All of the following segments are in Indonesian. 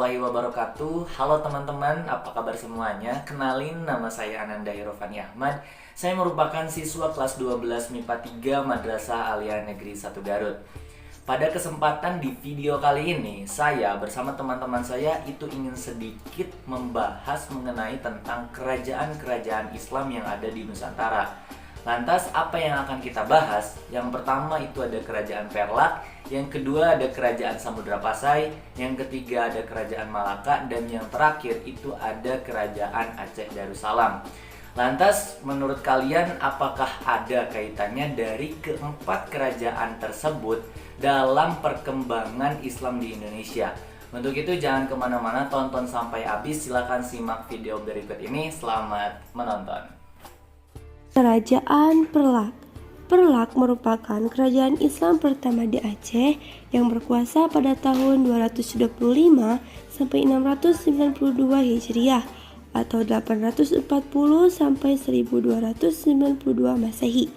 warahmatullahi wabarakatuh. Halo teman-teman, apa kabar semuanya? Kenalin, nama saya Ananda Hirofani Ahmad. Saya merupakan siswa kelas 12 MIPA 3 Madrasah Alia Negeri 1 Garut. Pada kesempatan di video kali ini, saya bersama teman-teman saya itu ingin sedikit membahas mengenai tentang kerajaan-kerajaan Islam yang ada di Nusantara. Lantas apa yang akan kita bahas? Yang pertama itu ada kerajaan Perlak, yang kedua ada kerajaan Samudra Pasai, yang ketiga ada kerajaan Malaka, dan yang terakhir itu ada kerajaan Aceh Darussalam. Lantas menurut kalian apakah ada kaitannya dari keempat kerajaan tersebut dalam perkembangan Islam di Indonesia? Untuk itu jangan kemana-mana, tonton sampai habis. Silahkan simak video berikut ini. Selamat menonton. Kerajaan Perlak. Perlak merupakan kerajaan Islam pertama di Aceh yang berkuasa pada tahun 225 sampai 692 Hijriah atau 840 sampai 1292 Masehi.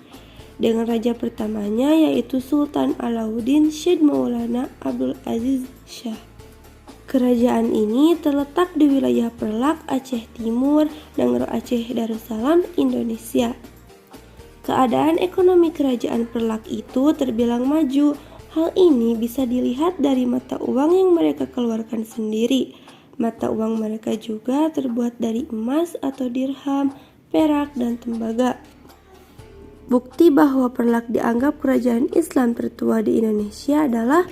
Dengan raja pertamanya yaitu Sultan Alauddin Syed Maulana Abdul Aziz Shah. Kerajaan ini terletak di wilayah Perlak, Aceh Timur, Nangro Aceh Darussalam, Indonesia. Keadaan ekonomi kerajaan Perlak itu terbilang maju. Hal ini bisa dilihat dari mata uang yang mereka keluarkan sendiri. Mata uang mereka juga terbuat dari emas atau dirham, perak, dan tembaga. Bukti bahwa Perlak dianggap kerajaan Islam tertua di Indonesia adalah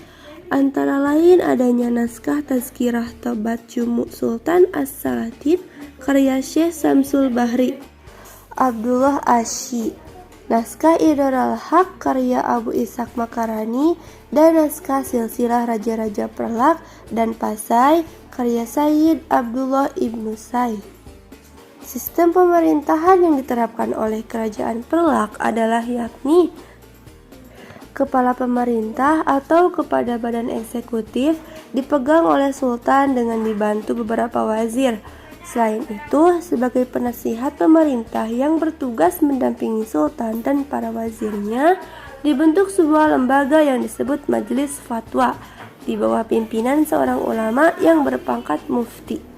antara lain adanya naskah Tazkirah Tobat Jumu Sultan As-Salatin karya Syekh Samsul Bahri Abdullah Asy, naskah Idorul Haq karya Abu Ishaq Makarani, dan naskah Silsilah Raja-Raja Perlak dan Pasai karya Sayyid Abdullah Ibnu Said. Sistem pemerintahan yang diterapkan oleh kerajaan Perlak adalah yakni kepala pemerintah atau kepada badan eksekutif dipegang oleh sultan dengan dibantu beberapa wazir. Selain itu, sebagai penasihat pemerintah yang bertugas mendampingi sultan dan para wazirnya, dibentuk sebuah lembaga yang disebut Majelis Fatwa di bawah pimpinan seorang ulama yang berpangkat mufti.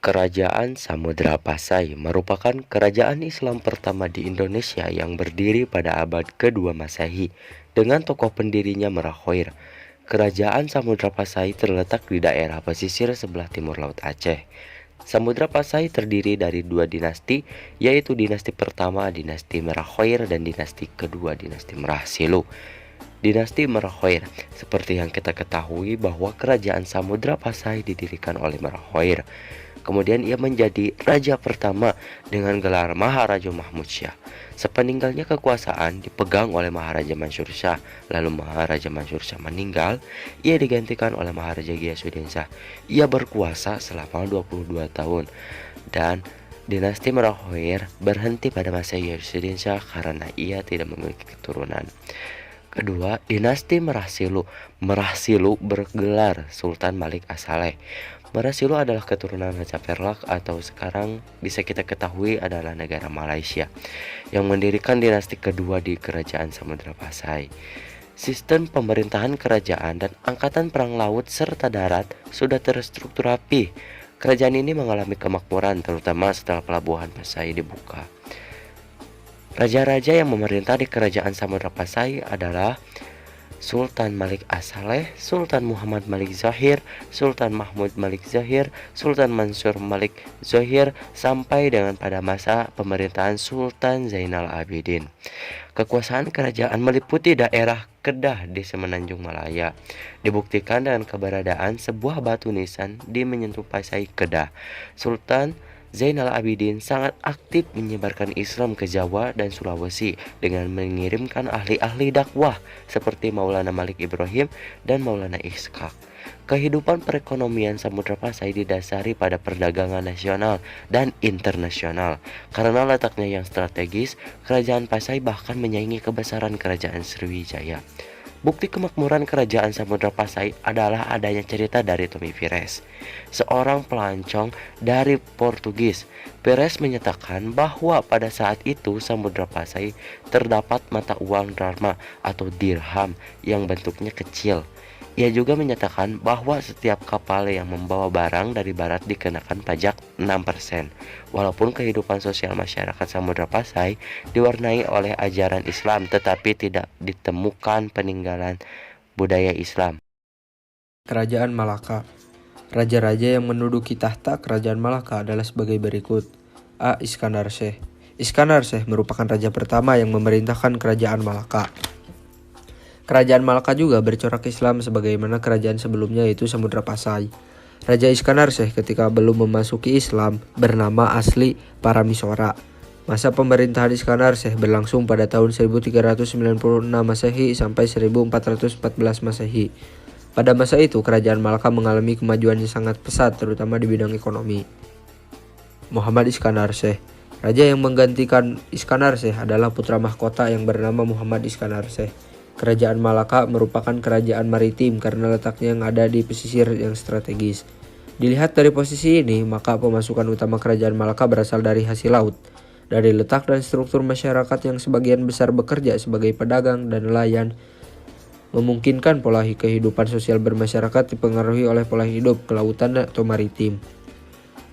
Kerajaan Samudra Pasai merupakan kerajaan Islam pertama di Indonesia yang berdiri pada abad kedua Masehi dengan tokoh pendirinya Merak Khair. Kerajaan Samudra Pasai terletak di daerah pesisir sebelah timur Laut Aceh. Samudra Pasai terdiri dari dua dinasti, yaitu dinasti pertama dinasti Merak Khair dan dinasti kedua dinasti Merah Silu. Dinasti Merak Khair, seperti yang kita ketahui bahwa kerajaan Samudra Pasai didirikan oleh Merak Khair. Kemudian ia menjadi raja pertama dengan gelar Maharaja Mahmud Syah. Sepeninggalnya kekuasaan dipegang oleh Maharaja Mansur Shah. Lalu Maharaja Mansur Shah meninggal, ia digantikan oleh Maharaja Ghiyasuddin Shah. Ia berkuasa selama 22 tahun dan dinasti Merak Khair berhenti pada masa Ghiyasuddin Shah karena ia tidak memiliki keturunan. Kedua, dinasti Merah Silu. Merah Silu bergelar Sultan Malik As-Saleh. Merah Silu adalah keturunan Raja Perlak atau sekarang bisa kita ketahui adalah negara Malaysia yang mendirikan dinasti kedua di kerajaan Samudra Pasai. Sistem pemerintahan kerajaan dan angkatan perang laut serta darat sudah terstruktur rapi. Kerajaan ini mengalami kemakmuran terutama setelah pelabuhan Pasai dibuka. Raja-raja yang memerintah di kerajaan Samudra Pasai adalah Sultan Malik As-Saleh, Sultan Muhammad Malik Zahir, Sultan Mahmud Malik Zahir, Sultan Mansur Malik Zahir, sampai dengan pada masa pemerintahan Sultan Zainal Abidin. Kekuasaan kerajaan meliputi daerah Kedah di Semenanjung Malaya. Dibuktikan dengan keberadaan sebuah batu nisan di menyentuh Pasai Kedah. Sultan Zainal Abidin sangat aktif menyebarkan Islam ke Jawa dan Sulawesi dengan mengirimkan ahli-ahli dakwah seperti Maulana Malik Ibrahim dan Maulana Ishaq. Kehidupan perekonomian Samudra Pasai didasari pada perdagangan nasional dan internasional. Karena letaknya yang strategis, kerajaan Pasai bahkan menyaingi kebesaran kerajaan Sriwijaya. Bukti kemakmuran kerajaan Samudra Pasai adalah adanya cerita dari Tommy Pires, seorang pelancong dari Portugis. Pires menyatakan bahwa pada saat itu Samudra Pasai terdapat mata uang Dharma atau dirham yang bentuknya kecil. Ia juga menyatakan bahwa setiap kapal yang membawa barang dari barat dikenakan pajak 6%, walaupun kehidupan sosial masyarakat Samudra Pasai diwarnai oleh ajaran Islam tetapi tidak ditemukan peninggalan budaya Islam. Kerajaan Malaka. Raja-raja yang menduduki tahta kerajaan Malaka adalah sebagai berikut. A. Iskandar Sheh. Iskandar Sheh merupakan raja pertama yang memerintahkan kerajaan Malaka. Kerajaan Malaka juga bercorak Islam sebagaimana kerajaan sebelumnya yaitu Samudra Pasai. Raja Iskandar Sheh ketika belum memasuki Islam bernama asli Paramisora. Masa pemerintahan Iskandar Sheh berlangsung pada tahun 1396 Masehi sampai 1414 Masehi. Pada masa itu kerajaan Malaka mengalami kemajuan yang sangat pesat terutama di bidang ekonomi. Muhammad Iskandar Sheh. Raja yang menggantikan Iskandar Sheh adalah putra mahkota yang bernama Muhammad Iskandar Sheh. Kerajaan Malaka merupakan kerajaan maritim karena letaknya yang ada di pesisir yang strategis. Dilihat dari posisi ini, maka pemasukan utama kerajaan Malaka berasal dari hasil laut. Dari letak dan struktur masyarakat yang sebagian besar bekerja sebagai pedagang dan nelayan, memungkinkan pola kehidupan sosial bermasyarakat dipengaruhi oleh pola hidup kelautan atau maritim.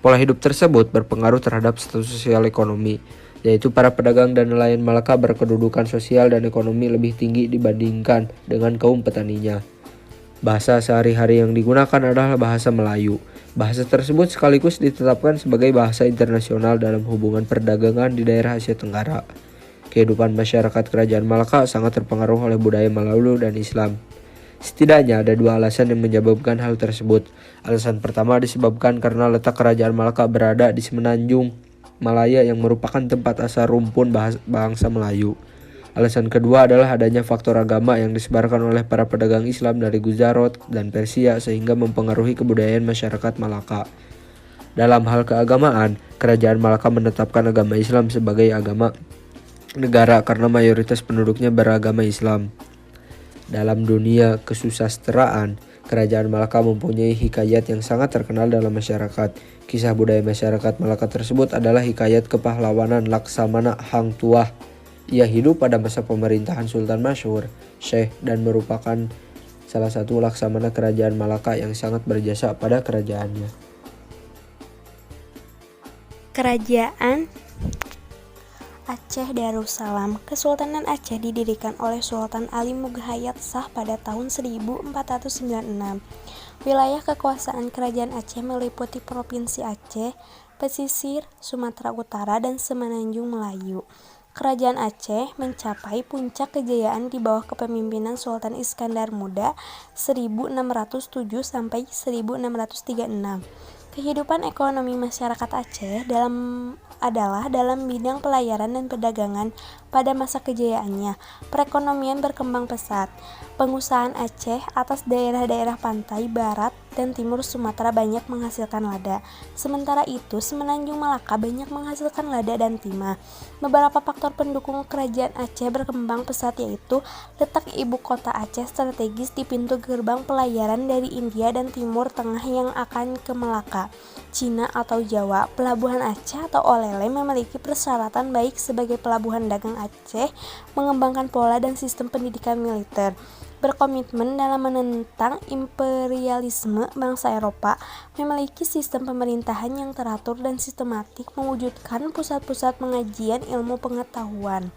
Pola hidup tersebut berpengaruh terhadap status sosial ekonomi, yaitu para pedagang dan nelayan Malaka berkedudukan sosial dan ekonomi lebih tinggi dibandingkan dengan kaum petaninya. Bahasa sehari-hari yang digunakan adalah bahasa Melayu. Bahasa tersebut sekaligus ditetapkan sebagai bahasa internasional dalam hubungan perdagangan di daerah Asia Tenggara. Kehidupan masyarakat kerajaan Malaka sangat terpengaruh oleh budaya Melayu dan Islam. Setidaknya ada dua alasan yang menyebabkan hal tersebut. Alasan pertama disebabkan karena letak kerajaan Malaka berada di semenanjung Malaya yang merupakan tempat asal rumpun bangsa Melayu. Alasan kedua adalah adanya faktor agama yang disebarkan oleh para pedagang Islam dari Gujarat dan Persia sehingga mempengaruhi kebudayaan masyarakat Malaka. Dalam hal keagamaan, kerajaan Malaka menetapkan agama Islam sebagai agama negara karena mayoritas penduduknya beragama Islam. Dalam dunia kesusastraan, kerajaan Malaka mempunyai hikayat yang sangat terkenal dalam masyarakat. Kisah budaya masyarakat Malaka tersebut adalah hikayat kepahlawanan Laksamana Hang Tuah. Ia hidup pada masa pemerintahan Sultan Masyhur Sheh dan merupakan salah satu laksamana kerajaan Malaka yang sangat berjasa pada kerajaannya. Kerajaan Aceh Darussalam. Kesultanan Aceh didirikan oleh Sultan Ali Mughayat Shah pada tahun 1496. Wilayah kekuasaan kerajaan Aceh meliputi Provinsi Aceh, Pesisir, Sumatera Utara, dan Semenanjung Melayu. Kerajaan Aceh mencapai puncak kejayaan di bawah kepemimpinan Sultan Iskandar Muda 1607 sampai 1636. Kehidupan ekonomi masyarakat Aceh adalah dalam bidang pelayaran dan perdagangan pada masa kejayaannya. Perekonomian berkembang pesat. Pengusahaan Aceh atas daerah-daerah pantai barat dan timur Sumatera banyak menghasilkan lada. Sementara itu, Semenanjung Malaka banyak menghasilkan lada dan timah. Beberapa faktor pendukung kerajaan Aceh berkembang pesat yaitu letak ibu kota Aceh strategis di pintu gerbang pelayaran dari India dan Timur Tengah yang akan ke Melaka, Cina atau Jawa. Pelabuhan Aceh atau Olele memiliki persyaratan baik sebagai pelabuhan dagang Aceh, mengembangkan pola dan sistem pendidikan militer. Berkomitmen dalam menentang imperialisme bangsa Eropa, memiliki sistem pemerintahan yang teratur dan sistematik, mewujudkan pusat-pusat pengajian ilmu pengetahuan,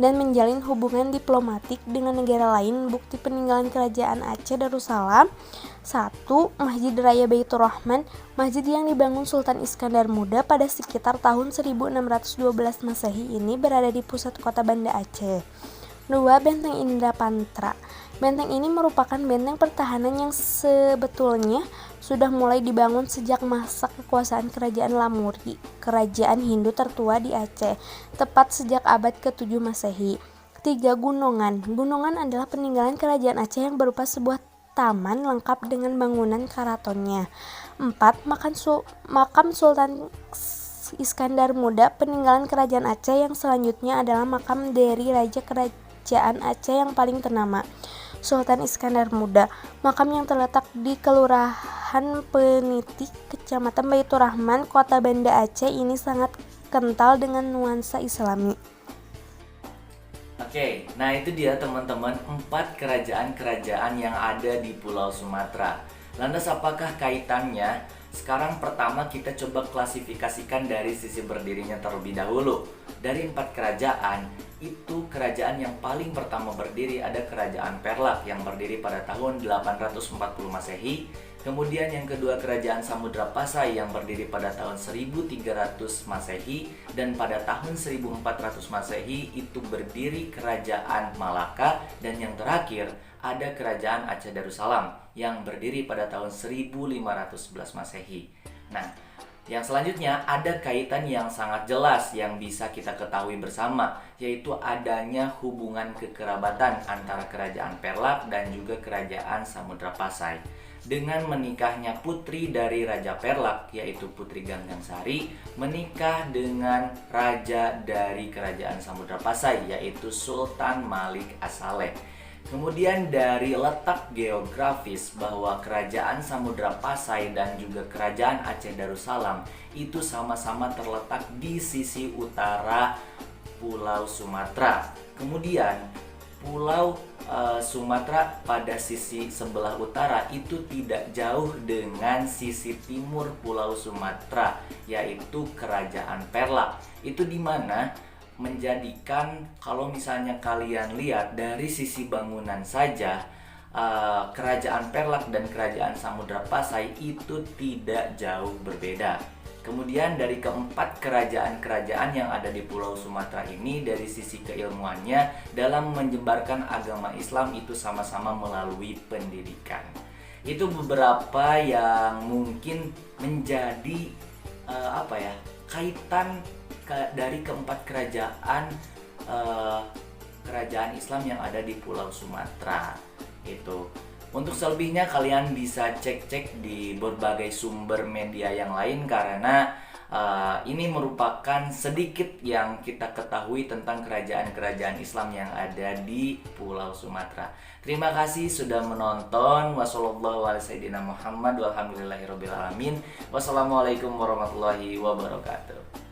dan menjalin hubungan diplomatik dengan negara lain. Bukti peninggalan kerajaan Aceh Darussalam: 1. Masjid Raya Baitur Rahman. Masjid yang dibangun Sultan Iskandar Muda pada sekitar tahun 1612 Masehi ini berada di pusat kota Banda Aceh. 2. Benteng Indrapantra. Benteng ini merupakan benteng pertahanan yang sebetulnya sudah mulai dibangun sejak masa kekuasaan Kerajaan Lamuri, kerajaan Hindu tertua di Aceh, tepat sejak abad ke-7 Masehi. 3. Gunungan. Gunungan adalah peninggalan kerajaan Aceh yang berupa sebuah taman lengkap dengan bangunan karatonnya. 4. Makam Sultan Iskandar Muda. Peninggalan kerajaan Aceh yang selanjutnya adalah makam dari Raja Kerajaan Aceh yang paling ternama, Sultan Iskandar Muda. Makam yang terletak di Kelurahan Peniti, Kecamatan Baitur Rahman, Kota Banda Aceh ini sangat kental dengan nuansa Islami. Oke, nah itu dia teman-teman 4 kerajaan-kerajaan yang ada di Pulau Sumatera. Lantas apakah kaitannya? Sekarang pertama kita coba klasifikasikan dari sisi berdirinya terlebih dahulu. Dari 4 kerajaan, itu kerajaan yang paling pertama berdiri ada Kerajaan Perlak yang berdiri pada tahun 840 Masehi. Kemudian yang kedua Kerajaan Samudra Pasai yang berdiri pada tahun 1300 Masehi. Dan pada tahun 1400 Masehi itu berdiri Kerajaan Malaka. Dan yang terakhir ada Kerajaan Aceh Darussalam yang berdiri pada tahun 1511 Masehi. Nah, yang selanjutnya ada kaitan yang sangat jelas yang bisa kita ketahui bersama, yaitu adanya hubungan kekerabatan antara Kerajaan Perlak dan juga Kerajaan Samudra Pasai. Dengan menikahnya putri dari Raja Perlak, yaitu Putri Ganggang Sari, menikah dengan raja dari Kerajaan Samudra Pasai, yaitu Sultan Malik As-Saleh. Kemudian dari letak geografis bahwa Kerajaan Samudra Pasai dan juga Kerajaan Aceh Darussalam itu sama-sama terletak di sisi utara Pulau Sumatera. Kemudian Pulau Sumatera pada sisi sebelah utara itu tidak jauh dengan sisi timur Pulau Sumatera, yaitu Kerajaan Perlak. Itu di mana menjadikan kalau misalnya kalian lihat dari sisi bangunan saja, Kerajaan Perlak dan Kerajaan Samudra Pasai itu tidak jauh berbeda. Kemudian dari keempat kerajaan-kerajaan yang ada di Pulau Sumatera ini, dari sisi keilmuannya dalam menyebarkan agama Islam itu sama-sama melalui pendidikan. Itu beberapa yang mungkin menjadi kaitan dari keempat kerajaan Islam yang ada di Pulau Sumatera itu. Untuk selebihnya kalian bisa cek-cek di berbagai sumber media yang lain karena ini merupakan sedikit yang kita ketahui tentang kerajaan-kerajaan Islam yang ada di Pulau Sumatera. Terima kasih sudah menonton. Wassalamualaikum warahmatullahi wabarakatuh.